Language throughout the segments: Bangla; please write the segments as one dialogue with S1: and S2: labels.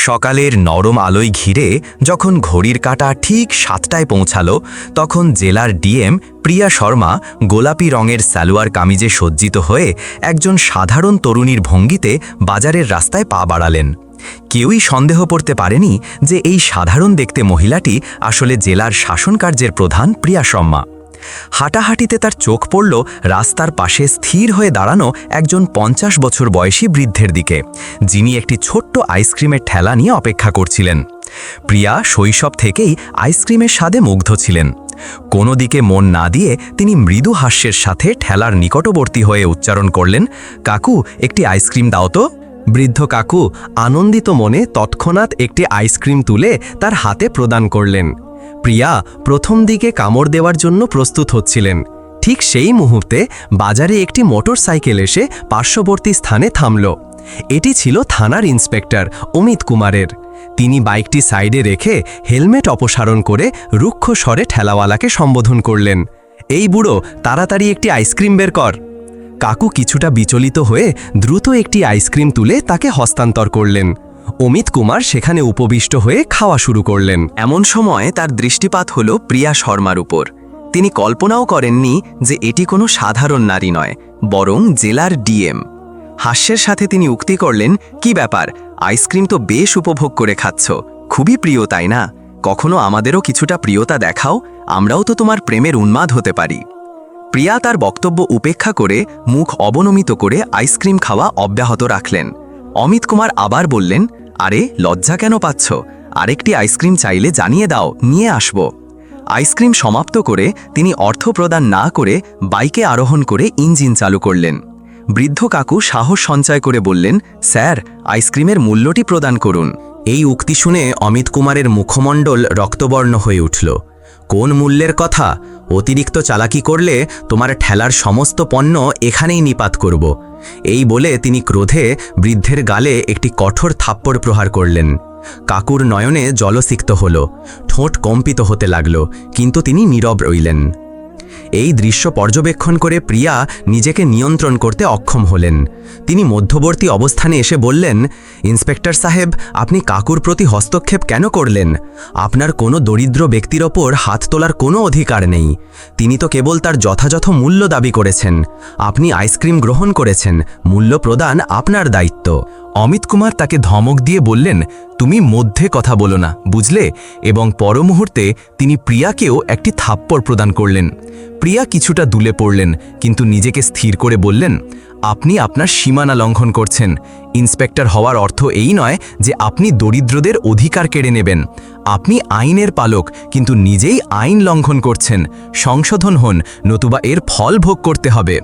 S1: সকালের নরম আলোয় ঘিরে যখন ঘড়ির কাঁটা ঠিক 7টায় পৌঁছালো, তখন জেলার ডিএম প্রিয়া শর্মা গোলাপি রঙের সালোয়ার কামিজে সজ্জিত হয়ে একজন সাধারণ তরুণীর ভঙ্গিতে বাজারের রাস্তায় পা বাড়ালেন। কেউই সন্দেহ করতে পারেনি যে এই সাধারণ দেখতে মহিলাটি আসলে জেলার শাসন কার্যের প্রধান প্রিয়া শর্মা। হাঁটাহাঁটিতে তার চোখ পড়ল রাস্তার পাশে স্থির হয়ে দাঁড়ানো একজন 50 বছর বয়সী বৃদ্ধের দিকে, যিনি একটি ছোট্ট আইসক্রিমের ঠেলা নিয়ে অপেক্ষা করছিলেন। প্রিয়া শৈশব থেকেই আইসক্রিমের স্বাদে মুগ্ধ ছিলেন। কোনো দিকে মন না দিয়ে তিনি মৃদু হাস্যের সাথে ঠেলার নিকটবর্তী হয়ে উচ্চারণ করলেন, কাকু, একটি আইসক্রিম দাও তো। বৃদ্ধ কাকু আনন্দিত মনে তৎক্ষণাৎ একটি আইসক্রিম তুলে তার হাতে প্রদান করলেন। প্রিয়া প্রথম দিকে কামড় দেওয়ার জন্য প্রস্তুত হচ্ছিলেন। ঠিক সেই মুহূর্তে বাজারে একটি মোটরসাইকেল এসে পার্শ্ববর্তী স্থানে থামল। এটি ছিল থানার ইন্সপেক্টর অমিত কুমারের। তিনি বাইকটি সাইডে রেখে হেলমেট অপসারণ করে রুক্ষ স্বরে ঠেলাওয়ালাকে সম্বোধন করলেন, এই বুড়ো, তাড়াতাড়ি একটি আইসক্রিম বের কর। কাকু কিছুটা বিচলিত হয়ে দ্রুত একটি আইসক্রিম তুলে তাকে হস্তান্তর করলেন। অমিত কুমার সেখানে উপবিষ্ট হয়ে খাওয়া শুরু করলেন। এমন সময় তার দৃষ্টিপাত হল প্রিয়া শর্মার উপর। তিনি কল্পনাও করেননি যে এটি কোনো সাধারণ নারী নয়, বরং জেলার ডিএম। হাস্যের সাথে তিনি উক্তি করলেন, কি ব্যাপার, আইসক্রিম তো বেশ উপভোগ করে খাচ্ছ, খুবই প্রিয় তাই না? কখনো আমাদেরও কিছুটা প্রিয়তা দেখাও, আমরাও তো তোমার প্রেমের উন্মাদ হতে পারি। প্রিয়া তার বক্তব্য উপেক্ষা করে মুখ অবনমিত করে আইসক্রিম খাওয়া অব্যাহত রাখলেন। অমিত কুমার আবার বললেন, আরে লজ্জা কেন পাচ্ছ? আরেকটি আইসক্রিম চাইলে জানিয়ে দাও, নিয়ে আসব। আইসক্রিম সমাপ্ত করে তিনি অর্থ প্রদান না করে বাইকে আরোহণ করে ইঞ্জিন চালু করলেন। বৃদ্ধ কাকু সাহস সঞ্চয় করে বললেন, স্যার, আইসক্রিমের মূল্যটি প্রদান করুন। এই উক্তি শুনে অমিত কুমারের মুখমণ্ডল রক্তবর্ণ হয়ে উঠল। কোন মূল্যের কথা? অতিরিক্ত চালাকি করলে তোমার ঠেলার সমস্ত পণ্য এখানেই নিপাত করব। এই বলে তিনি ক্রোধে বৃদ্ধের গালে একটি কঠোর থাপ্পড় প্রহার করলেন। কাকুর নয়নে জলসিক্ত হল, ঠোঁট কম্পিত হতে লাগল, কিন্তু তিনি নীরব রইলেন। এই দৃশ্য পর্যবেক্ষণ করে প্রিয়া নিজেকে নিয়ন্ত্রণ করতে অক্ষম হলেন। তিনি মধ্যবর্তী অবস্থানে এসে বললেন, ইন্সপেক্টর সাহেব, আপনি কাকুর প্রতি হস্তক্ষেপ কেন করলেন? আপনার কোনো দরিদ্র ব্যক্তির ওপর হাত তোলার কোনো অধিকার নেই। তিনি তো কেবল তার যথাযথ মূল্য দাবি করেছেন। আপনি আইসক্রিম গ্রহণ করেছেন, মূল্য প্রদান আপনার দায়িত্ব। অমিত কুমার তাকে ধমক দিয়ে বললেন, তুমি মধ্যে কথা বলো না, বুঝলে? এবং পর মুহূর্তে তিনি প্রিয়াকেও একটি থাপ্পড় প্রদান করলেন। প্রিয়া কিছুটা দুলে পড়লেন, কিন্তু নিজেকে স্থির করে বললেন, আপনি আপনার সীমানা লঙ্ঘন করছেন। ইন্সপেক্টর হওয়ার অর্থ এই নয় যে আপনি দরিদ্রদের অধিকার কেড়ে নেবেন। আপনি আইনের পালক, কিন্তু নিজেই আইন লঙ্ঘন করছেন। সংশোধন হন, নতুবা এর ফল ভোগ করতে হবে।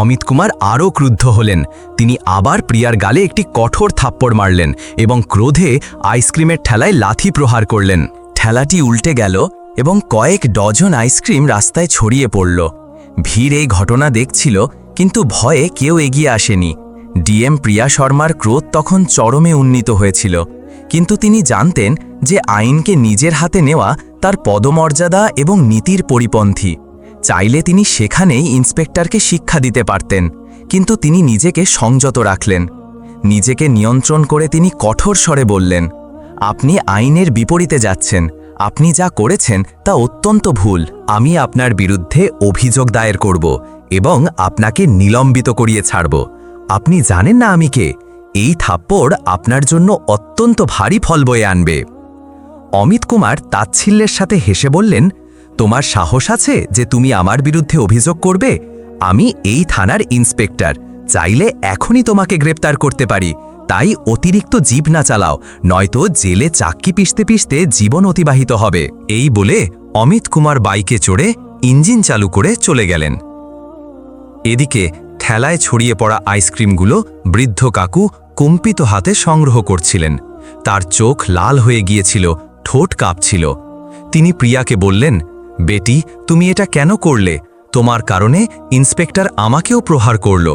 S1: অমিত কুমার আরও ক্রুদ্ধ হলেন। তিনি আবার প্রিয়ার গালে একটি কঠোর থাপ্পড় মারলেন এবং ক্রোধে আইসক্রিমের ঠেলায় লাথি প্রহার করলেন। ঠেলাটি উল্টে গেল এবং কয়েক ডজন আইসক্রিম রাস্তায় ছড়িয়ে পড়ল। ভিড় এই ঘটনা দেখছিল, কিন্তু ভয়ে কেউ এগিয়ে আসেনি। ডিএম প্রিয়া শর্মার ক্রোধ তখন চরমে উন্নীত হয়েছিল, কিন্তু তিনি জানতেন যে আইনকে নিজের হাতে নেওয়া তার পদমর্যাদা এবং নীতির পরিপন্থী। চাইলে তিনি সেখানেই ইন্সপেক্টরকে শিক্ষা দিতে পারতেন, কিন্তু তিনি নিজেকে সংযত রাখলেন। নিজেকে নিয়ন্ত্রণ করে তিনি কঠোর স্বরে বললেন, আপনি আইনের বিপরীতে যাচ্ছেন। আপনি যা করেছেন তা অত্যন্ত ভুল। আমি আপনার বিরুদ্ধে অভিযোগ দায়ের করব এবং আপনাকে নিলম্বিত করিয়ে ছাড়ব। আপনি জানেন না আমি কে? এই থাপ্পড় আপনার জন্য অত্যন্ত ভারী ফল বয়ে আনবে। অমিত কুমার তাচ্ছিল্যের সাথে হেসে বললেন, তোমার সাহস আছে যে তুমি আমার বিরুদ্ধে অভিযোগ করবে? আমি এই থানার ইন্সপেক্টর, চাইলে এখনই তোমাকে গ্রেপ্তার করতে পারি। তাই অতিরিক্ত জিভ না চালাও, নয়তো জেলে চাক্কি পিষতে পিষতে জীবন অতিবাহিত হবে। এই বলে অমিত কুমার বাইকে চড়ে ইঞ্জিন চালু করে চলে গেলেন। এদিকে ঠেলায় ছড়িয়ে পড়া আইসক্রিমগুলো বৃদ্ধ কাকু কম্পিত হাতে সংগ্রহ করছিলেন। তার চোখ লাল হয়ে গিয়েছিল, ঠোঁট কাঁপছিল। তিনি প্রিয়াকে বললেন, বেটি, তুমি এটা কেন করলে? তোমার কারণে ইন্সপেক্টর আমাকেও প্রহার করল।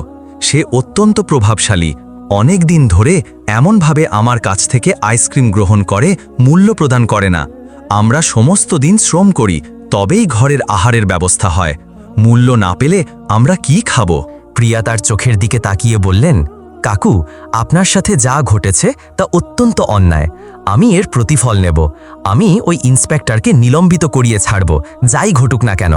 S1: সে অত্যন্ত প্রভাবশালী। অনেক দিন ধরে এমনভাবে আমার কাছ থেকে আইসক্রিম গ্রহণ করে, মূল্য প্রদান করে না। আমরা সমস্ত দিন শ্রম করি, তবেই ঘরের আহারের ব্যবস্থা হয়। মূল্য না পেলে আমরা কি খাবো? প্রিয়া তার চোখের দিকে তাকিয়ে বললেন, কাকু, আপনার সাথে যা ঘটেছে তা অত্যন্ত অন্যায়। আমি এর প্রতিফল নেব। আমি ওই ইন্সপেক্টরকে নিলম্বিত করিয়ে ছাড়ব, যাই ঘটুক না কেন।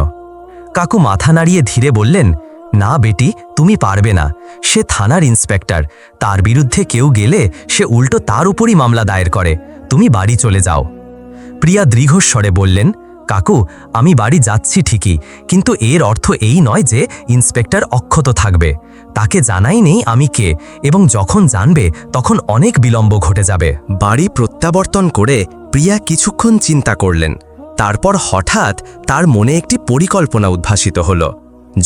S1: কাকু মাথা নাড়িয়ে ধীরে বললেন, না বেটি, তুমি পারবে না। সে থানার ইন্সপেক্টর, তার বিরুদ্ধে কেউ গেলে সে উল্টো তার উপরই মামলা দায়ের করে। তুমি বাড়ি চলে যাও। প্রিয়া দীর্ঘস্বরে বললেন, কাকু, আমি বাড়ি যাচ্ছি ঠিকই, কিন্তু এর অর্থ এই নয় যে ইন্সপেক্টর অক্ষত থাকবে। তাকে জানাই নেই আমি কে, এবং যখন জানবে তখন অনেক বিলম্ব ঘটে যাবে। বাড়ি প্রত্যাবর্তন করে প্রিয়া কিছুক্ষণ চিন্তা করলেন। তারপর হঠাৎ তার মনে একটি পরিকল্পনা উদ্ভাসিত হল।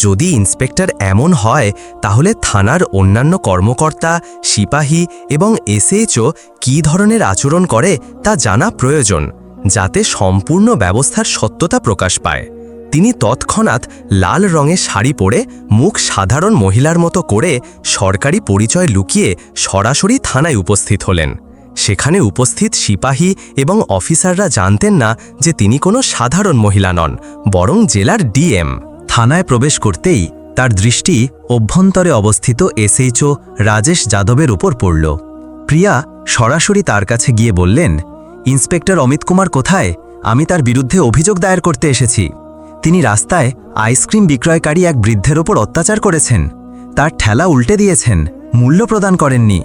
S1: যদি ইন্সপেক্টর এমন হয়, তাহলে থানার অন্যান্য কর্মকর্তা, সিপাহী এবং এসএইচও কী ধরনের আচরণ করে তা জানা প্রয়োজন, যাতে সম্পূর্ণ ব্যবস্থার সত্যতা প্রকাশ পায়। তিনি তৎক্ষণাৎ লাল রঙের শাড়ি পরে মুখ সাধারণ মহিলার মতো করে সরকারি পরিচয় লুকিয়ে সরাসরি থানায় উপস্থিত হলেন। সেখানে উপস্থিত সিপাহী এবং অফিসাররা জানতেন না যে তিনি কোনো সাধারণ মহিলা নন, বরং জেলার ডিএম। থানায় প্রবেশ করতেই তার দৃষ্টি অভ্যন্তরে অবস্থিত এসএইচও রাজেশ যাদবের উপর পড়ল। প্রিয়া সরাসরি তার কাছে গিয়ে বললেন, ইন্সপেক্টর অমিত কুমার কোথায়? আমি তার বিরুদ্ধে অভিযোগ দায়ের করতে এসেছি। তিনি রাস্তায় আইসক্রিম বিক্রয়কারী এক বৃদ্ধের ওপর অত্যাচার করেছেন, তার ঠেলা উল্টে দিয়েছেন, মূল্য প্রদান করেননি।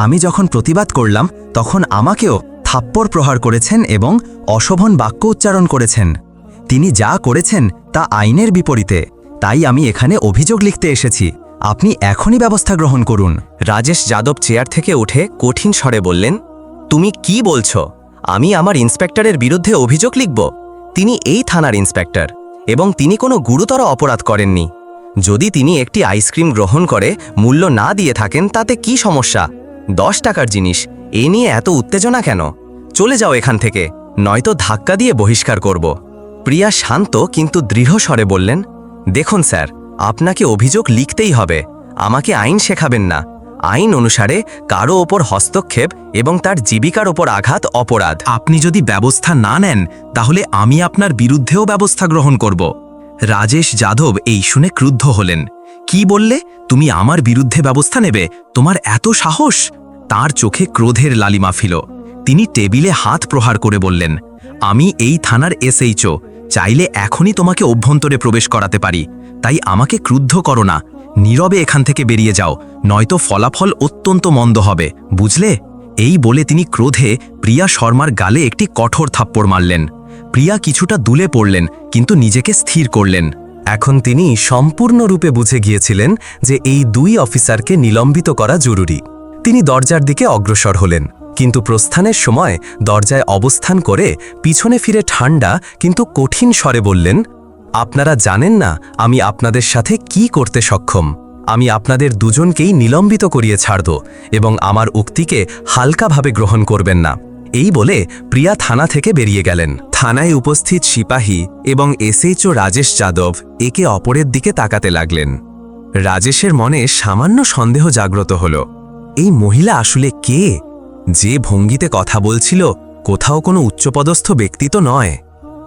S1: আমি যখন প্রতিবাদ করলাম তখন আমাকেও থাপ্পড় প্রহার করেছেন এবং অশোভন বাক্য উচ্চারণ করেছেন। তিনি যা করেছেন তা আইনের বিপরীতে, তাই আমি এখানে অভিযোগ লিখতে এসেছি। আপনি এখনই ব্যবস্থা গ্রহণ করুন। রাজেশ যাদব চেয়ার থেকে উঠে কঠিন স্বরে বললেন, তুমি কি বলছো? আমি আমার ইন্সপেক্টরের বিরুদ্ধে অভিযোগ লিখব? তিনি এই থানার ইন্সপেক্টর এবং তিনি কোনো গুরুতর অপরাধ করেননি। যদি তিনি একটি আইসক্রিম গ্রহণ করে মূল্য না দিয়ে থাকেন, তাতে কি সমস্যা? 10 টাকার জিনিস, এ নিয়ে এত উত্তেজনা কেন? চলে যাও এখান থেকে, নয়তো ধাক্কা দিয়ে বহিষ্কার করব। প্রিয়া শান্ত কিন্তু দৃঢ় স্বরে বললেন, দেখুন স্যার, আপনাকে অভিযোগ লিখতেই হবে। আমাকে আইন শেখাবেন না। আইন অনুসারে কারো ওপর হস্তক্ষেপ এবং তার জীবিকার ওপর আঘাত অপরাধ। আপনি যদি ব্যবস্থা না নেন, তাহলে আমি আপনার বিরুদ্ধেও ব্যবস্থা গ্রহণ করব। রাজেশ যাদব এই শুনে ক্রুদ্ধ হলেন। কি বললে? তুমি আমার বিরুদ্ধে ব্যবস্থা নেবে? তোমার এত সাহস? তার চোখে ক্রোধের লালিমা ফিল। তিনি টেবিলে হাত প্রহার করে বললেন, আমি এই থানার এসএইচও, চাইলে এখনই তোমাকে অভ্যন্তরে প্রবেশ করাতে পারি। তাই আমাকে ক্রুদ্ধ করো না। নীরবে এখান থেকে বেরিয়ে যাও, নয়তো ফলাফল অত্যন্ত মন্দ হবে, বুঝলে? এই বলে তিনি ক্রোধে প্রিয়া শর্মার গালে একটি কঠোর থাপ্পড় মারলেন। প্রিয়া কিছুটা দুলে পড়লেন, কিন্তু নিজেকে স্থির করলেন। এখন তিনি সম্পূর্ণরূপে বুঝে গিয়েছিলেন যে এই দুই অফিসারকে নিলম্বিত করা জরুরি। তিনি দরজার দিকে অগ্রসর হলেন, কিন্তু প্রস্থানের সময় দরজায় অবস্থান করে পিছনে ফিরে ঠান্ডা কিন্তু কঠিন স্বরে বললেন, আপনারা জানেন না আমি আপনাদের সাথে কি করতে সক্ষম। আমি আপনাদের দুজনকেই নিলম্বিত করিয়ে ছাড়ব এবং আমার উক্তিকে হালকাভাবে গ্রহণ করবেন না। এই বলে প্রিয়া থানা থেকে বেরিয়ে গেলেন। থানায় উপস্থিত সিপাহী এবং এসএইচও রাজেশ যাদব একে অপরের দিকে তাকাতে লাগলেন। রাজেশের মনে সামান্য সন্দেহ জাগ্রত হল। এই মহিলা আসলে কে? যে ভঙ্গিতে কথা বলছিল, কোথাও কোনো উচ্চপদস্থ ব্যক্তি তো নয়।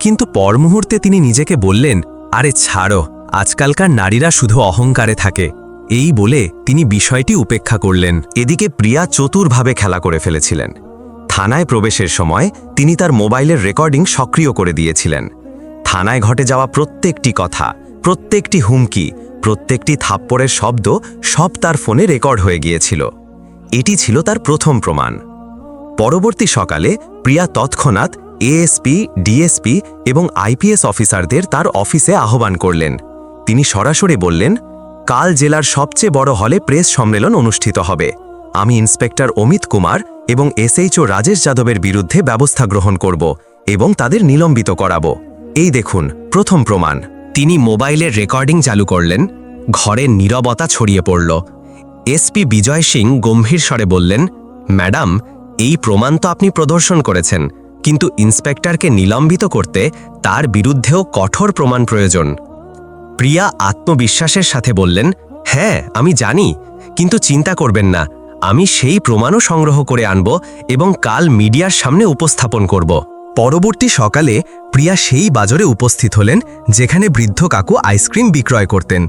S1: কিন্তু পর মুহূর্তে তিনি নিজেকে বললেন, আরে ছাড়ো, আজকালকার নারীরা শুধু অহংকারে থাকে। এই বলে তিনি বিষয়টি উপেক্ষা করলেন। এদিকে প্রিয়া চতুরভাবে খেলা করে ফেলেছিলেন। থানায় প্রবেশের সময় তিনি তার মোবাইলের রেকর্ডিং সক্রিয় করে দিয়েছিলেন। থানায় ঘটে যাওয়া প্রত্যেকটি কথা, প্রত্যেকটি হুমকি, প্রত্যেকটি থাপ্পড়ের শব্দ সব তার ফোনে রেকর্ড হয়ে গিয়েছিল। এটি ছিল তার প্রথম প্রমাণ। পরবর্তী সকালে প্রিয়া তৎক্ষণাৎ এএসপি, ডিএসপি এবং আইপিএস অফিসারদের তার অফিসে আহ্বান করলেন। তিনি সরাসরি বললেন, কাল জেলার সবচেয়ে বড় হলে প্রেস সম্মেলন অনুষ্ঠিত হবে। আমি ইন্সপেক্টর অমিত কুমার এবং এসএইচও রাজেশ যাদবের বিরুদ্ধে ব্যবস্থা গ্রহণ করব এবং তাদের নিলম্বিত করাব। এই দেখুন প্রথম প্রমাণ। তিনি মোবাইলের রেকর্ডিং চালু করলেন। ঘরে নীরবতা ছড়িয়ে পড়ল। এসপি বিজয় সিং গম্ভীর স্বরে বললেন, ম্যাডাম, এই প্রমাণ তো আপনি প্রদর্শন করেছেন, কিন্তু ইন্সপেক্টরকে নিলম্বিত করতে তার বিরুদ্ধেও কঠোর প্রমাণ প্রয়োজন। প্রিয়া আত্মবিশ্বাসের সাথে বললেন, হ্যাঁ আমি জানি, কিন্তু চিন্তা করবেন না, আমি সেই প্রমাণও সংগ্রহ করে আনব এবং কাল মিডিয়ার সামনে উপস্থাপন করব। পরবর্তী সকালে প্রিয়া সেই বাজারে উপস্থিত হলেন যেখানে বৃদ্ধ কাকু আইসক্রিম বিক্রয় করতেন।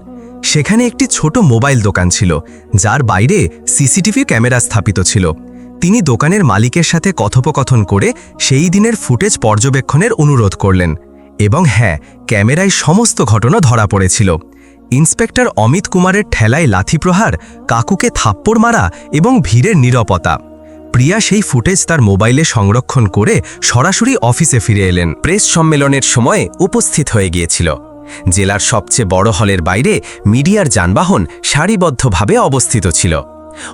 S1: সেখানে একটি ছোট মোবাইল দোকান ছিল, যার বাইরে সিসিটিভি ক্যামেরা স্থাপিত ছিল। তিনি দোকানের মালিকের সাথে কথোপকথন করে সেই দিনের ফুটেজ পর্যবেক্ষণের অনুরোধ করলেন। এবং হ্যাঁ, ক্যামেরায় সমস্ত ঘটনা ধরা পড়েছিল। ইন্সপেক্টর অমিত কুমারের ঠেলায় লাথি প্রহার, কাকুকে থাপ্পড় মারা এবং ভিড়ের নীরবতা। প্রিয়া সেই ফুটেজ তার মোবাইলে সংরক্ষণ করে সরাসরি অফিসে ফিরে এলেন। প্রেস সম্মেলনের সময় উপস্থিত হয়ে গিয়েছিল। জেলার সবচেয়ে বড় হলের বাইরে মিডিয়ার যানবাহন সারিবদ্ধভাবে অবস্থিত ছিল।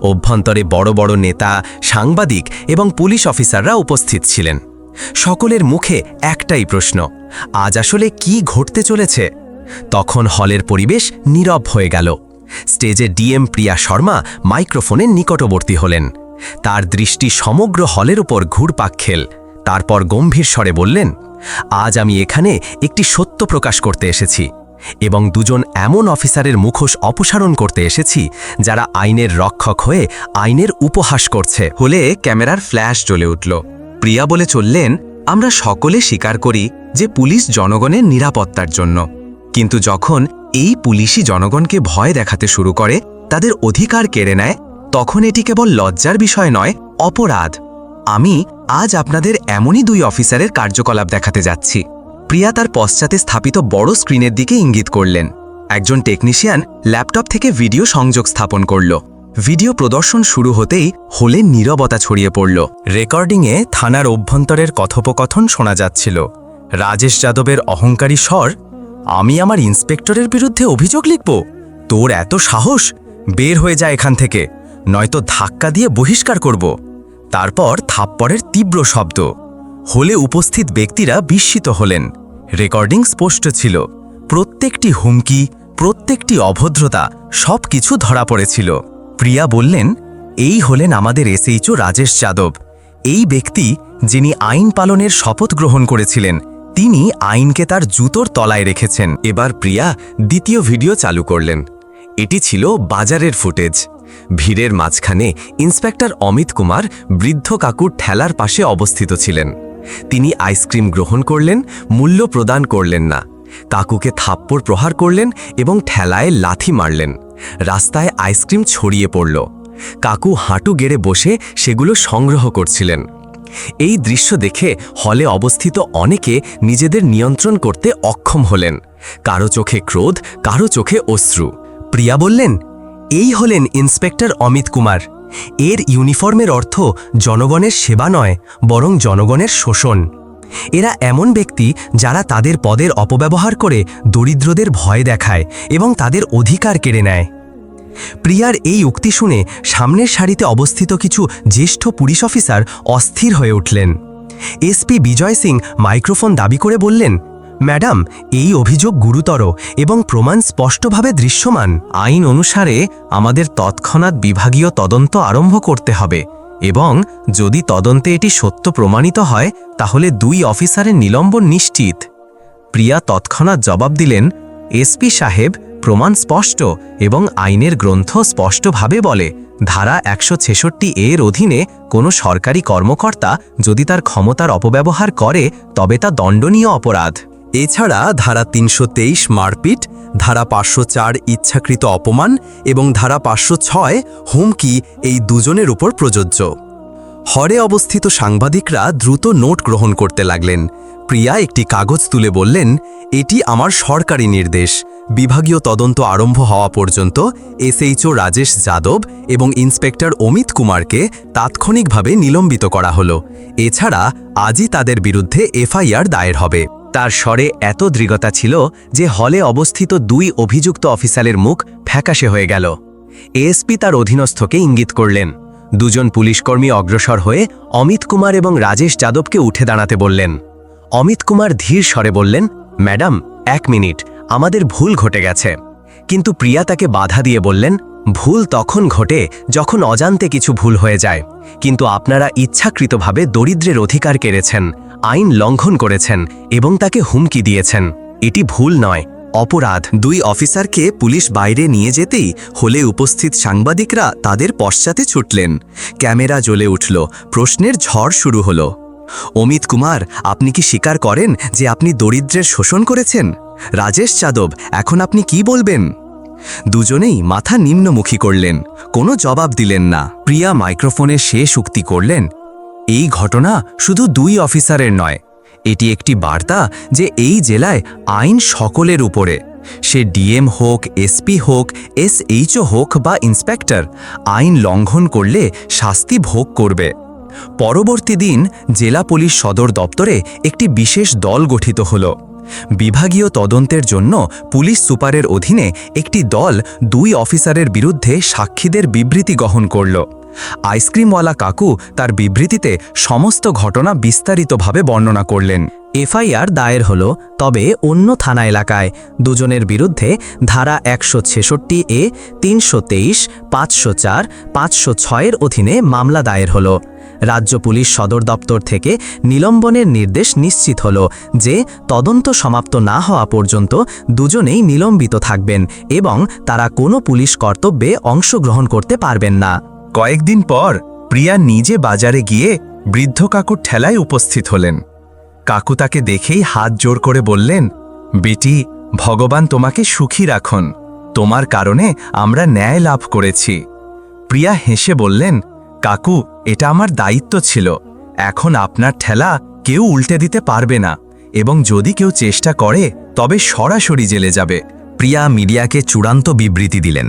S1: অভ্যন্তরে বড় বড় নেতা, সাংবাদিক এবং পুলিশ অফিসাররা উপস্থিত ছিলেন। সকলের মুখে একটাই প্রশ্ন, আজ আসলে কি ঘটতে চলেছে? তখন হলের পরিবেশ নীরব হয়ে গেল। স্টেজে ডিএম প্রিয়া শর্মা মাইক্রোফোনের নিকটবর্তী হলেন। তার দৃষ্টি সমগ্র হলের উপর ঘুরপাক খেল। তারপর গম্ভীর স্বরে বললেন, আজ আমি এখানে একটি সত্য প্রকাশ করতে এসেছি এবং দুজন এমন অফিসারের মুখোশ অপসারণ করতে এসেছি যারা আইনের রক্ষক হয়ে আইনের উপহাস করছে। হলে ক্যামেরার ফ্ল্যাশ জ্বলে উঠল। প্রিয়া বলে চললেন, আমরা সকলে স্বীকার করি যে পুলিশ জনগণের নিরাপত্তার জন্য, কিন্তু যখন এই পুলিশই জনগণকে ভয় দেখাতে শুরু করে, তাদের অধিকার কেড়ে নেয়, তখন এটি কেবল লজ্জার বিষয় নয়, অপরাধ। আমি আজ আপনাদের এমনই দুই অফিসারের কার্যকলাপ দেখাতে যাচ্ছি। প্রিয়া তার পশ্চাতে স্থাপিত বড় স্ক্রিনের দিকে ইঙ্গিত করলেন। একজন টেকনিশিয়ান ল্যাপটপ থেকে ভিডিও সংযোগ স্থাপন করল। ভিডিও প্রদর্শন শুরু হতেই হলে নীরবতা ছড়িয়ে পড়ল। রেকর্ডিংয়ে থানার অভ্যন্তরের কথোপকথন শোনা যাচ্ছিল। রাজেশ যাদবের অহংকারী স্বর, আমি আমার ইন্সপেক্টরের বিরুদ্ধে অভিযোগ লিখব? তোর এত সাহস? বের হয়ে যায় এখান থেকে, নয়তো ধাক্কা দিয়ে বহিষ্কার করব। তারপর থাপ্পড়ের তীব্র শব্দ। হলে উপস্থিত ব্যক্তিরা বিস্মিত হলেন। রেকর্ডিং স্পষ্ট ছিল। প্রত্যেকটি হুমকি, প্রত্যেকটি অভদ্রতা, সব কিছু ধরা পড়েছিল। প্রিয়া বললেন, এই হলেন আমাদের এসএইচও রাজেশ যাদব। এই ব্যক্তি যিনি আইন পালনের শপথ গ্রহণ করেছিলেন, তিনি আইনকে তার জুতোর তলায় রেখেছেন। এবার প্রিয়া দ্বিতীয় ভিডিও চালু করলেন। এটি ছিল বাজারের ফুটেজ। ভিড়ের মাঝখানে ইন্সপেক্টর অমিত কুমার বৃদ্ধ কাকুর ঠেলার পাশে অবস্থিত ছিলেন। তিনি আইসক্রিম গ্রহণ করলেন, মূল্য প্রদান করলেন না। কাকুকে থাপ্পড় প্রহার করলেন এবং ঠেলায় লাথি মারলেন। রাস্তায় আইসক্রিম ছড়িয়ে পড়ল। কাকু হাঁটু গেড়ে বসে সেগুলো সংগ্রহ করছিলেন। এই দৃশ্য দেখে হলে অবস্থিত অনেকে নিজেদের নিয়ন্ত্রণ করতে অক্ষম হলেন। কারো চোখে ক্রোধ, কারো চোখে অশ্রু। প্রিয়া বললেন, এই হলেন ইন্সপেক্টর অমিত কুমার। এর ইউনিফর্মের অর্থ জনগণের সেবা নয়, বরং জনগণের শোষণ। এরা এমন ব্যক্তি যারা তাদের পদের অপব্যবহার করে দরিদ্রদের ভয় দেখায় এবং তাদের অধিকার কেড়ে নেয়। প্রিয়ার এই উক্তি শুনে সামনের সারিতে অবস্থিত কিছু জ্যেষ্ঠ পুলিশ অফিসার অস্থির হয়ে উঠলেন। এসপি বিজয় সিং মাইক্রোফোন দাবি করে বললেন, ম্যাডাম, এই অভিযোগ গুরুতর এবং প্রমাণ স্পষ্টভাবে দৃশ্যমান। আইন অনুসারে আমাদের তৎক্ষণাৎ বিভাগীয় তদন্ত আরম্ভ করতে হবে এবং যদি তদন্তে এটি সত্য প্রমাণিত হয় তাহলে দুই অফিসারের নিলম্বন নিশ্চিত। প্রিয়া তৎক্ষণাৎ জবাব দিলেন, এসপি সাহেব, প্রমাণ স্পষ্ট এবং আইনের গ্রন্থ স্পষ্টভাবে বলে, ধারা 166 এর অধীনে কোনো সরকারি কর্মকর্তা যদি তার ক্ষমতার অপব্যবহার করে তবে তা দণ্ডনীয় অপরাধ। এছাড়া ধারা 323 মারপিট, ধারা 504 ইচ্ছাকৃত অপমান এবং ধারা 506 হুমকি এই দুজনের উপর প্রযোজ্য। হরে অবস্থিত সাংবাদিকরা দ্রুত নোট গ্রহণ করতে লাগলেন। প্রিয়া একটি কাগজ তুলে বললেন, এটি আমার সরকারি নির্দেশ। বিভাগীয় তদন্ত আরম্ভ হওয়া পর্যন্ত এসএইচও রাজেশ যাদব এবং ইন্সপেক্টর অমিত কুমারকে তাৎক্ষণিকভাবে নিলম্বিত করা হলো। এছাড়া আজই তাদের বিরুদ্ধে এফআইআর দায়ের হবে। তার স্বরে এত দৃঢ়তা ছিল যে হলে অবস্থিত দুই অভিযুক্ত অফিসারের মুখ ফ্যাকাশে হয়ে গেল। এএসপি তার অধীনস্থকে ইঙ্গিত করলেন। দুজন পুলিশকর্মী অগ্রসর হয়ে অমিত কুমার এবং রাজেশ যাদবকে উঠে দাঁড়াতে বললেন। অমিত কুমার ধীর স্বরে বললেন, ম্যাডাম, 1 মিনিট, আমাদের ভুল ঘটে গেছে। কিন্তু প্রিয়া তাকে বাধা দিয়ে বললেন, ভুল তখন ঘটে যখন অজান্তে কিছু ভুল হয়ে যায়, কিন্তু আপনারা ইচ্ছাকৃতভাবে দরিদ্রের অধিকার কেড়েছেন, আইন লঙ্ঘন করেছেন এবং তাকে হুমকি দিয়েছেন। এটি ভুল নয়, অপরাধ। দুই অফিসারকে পুলিশ বাইরে নিয়ে যেতেই হলে উপস্থিত সাংবাদিকরা তাদের পশ্চাতে ছুটলেন। ক্যামেরা জ্বলে উঠল, প্রশ্নের ঝড় শুরু হলো। অমিত কুমার, আপনি কি স্বীকার করেন যে আপনি দরিদ্রের শোষণ করেছেন? রাজেশ যাদব, এখন আপনি কি বলবেন? দুজনেই মাথা নিম্নমুখী করলেন, কোনো জবাব দিলেন না। প্রিয়া মাইক্রোফোনে শেষ উক্তি করলেন, এই ঘটনা শুধু 2 অফিসারের নয়, এটি একটি বার্তা যে এই জেলায় আইন সকলের উপরে। সে ডিএম হোক, এসপি হোক, এসএইচও হোক বা ইন্সপেক্টর, আইন লঙ্ঘন করলে শাস্তি ভোগ করবে। পরবর্তী দিন জেলা পুলিশ সদর দপ্তরে একটি বিশেষ দল গঠিত হল। বিভাগীয় তদন্তের জন্য পুলিশ সুপারের অধীনে একটি দল 2 অফিসারের বিরুদ্ধে সাক্ষীদের বিবৃতি গ্রহণ করল। আইসক্রিমওয়ালা কাকু তার বিবৃতিতে সমস্ত ঘটনা বিস্তারিতভাবে বর্ণনা করলেন। এফআইআর দায়ের হল, তবে অন্য থানা এলাকায়। দুজনের বিরুদ্ধে ধারা 166 এ, 323, 504, 506 অধীনে মামলা দায়ের হল। রাজ্য পুলিশ সদর দপ্তর থেকে নিলম্বনের নির্দেশ নিশ্চিত হল যে তদন্ত সমাপ্ত না হওয়া পর্যন্ত দুজনেই নিলম্বিত থাকবেন এবং তারা কোনো পুলিশ কর্তব্যে অংশগ্রহণ করতে পারবেন না। কয়েকদিন পর প্রিয়া নিজে বাজারে গিয়ে বৃদ্ধ কাকুর ঠেলায় উপস্থিত হলেন। কাকু তাকে দেখেই হাত জোড় করে বললেন, বেটি, ভগবান তোমাকে সুখী রাখুন, তোমার কারণে আমরা ন্যায় লাভ করেছি। প্রিয়া হেসে বললেন, কাকু, এটা আমার দায়িত্ব ছিল। এখন আপনার ঠেলা কেউ উল্টে দিতে পারবে না, এবং যদি কেউ চেষ্টা করে তবে সরাসরি জেলে যাবে। প্রিয়া মিডিয়াকে চূড়ান্ত বিবৃতি দিলেন,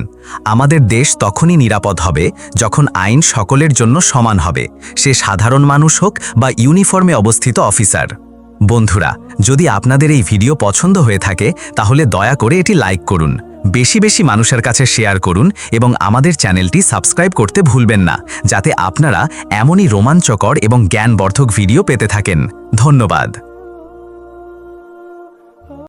S1: আমাদের দেশ তখনই নিরাপদ হবে যখন আইন সকলের জন্য সমান হবে, সে সাধারণ মানুষ হোক বা ইউনিফর্মে অবস্থিত অফিসার। বন্ধুরা, যদি আপনাদের এই ভিডিও পছন্দ হয়ে থাকে তাহলে দয়া করে এটি লাইক করুন, বেশি বেশি মানুষের কাছে শেয়ার করুন এবং আমাদের চ্যানেলটি সাবস্ক্রাইব করতে ভুলবেন না, যাতে আপনারা এমনই রোমাঞ্চকর এবং জ্ঞানবর্ধক ভিডিও পেতে থাকেন। ধন্যবাদ।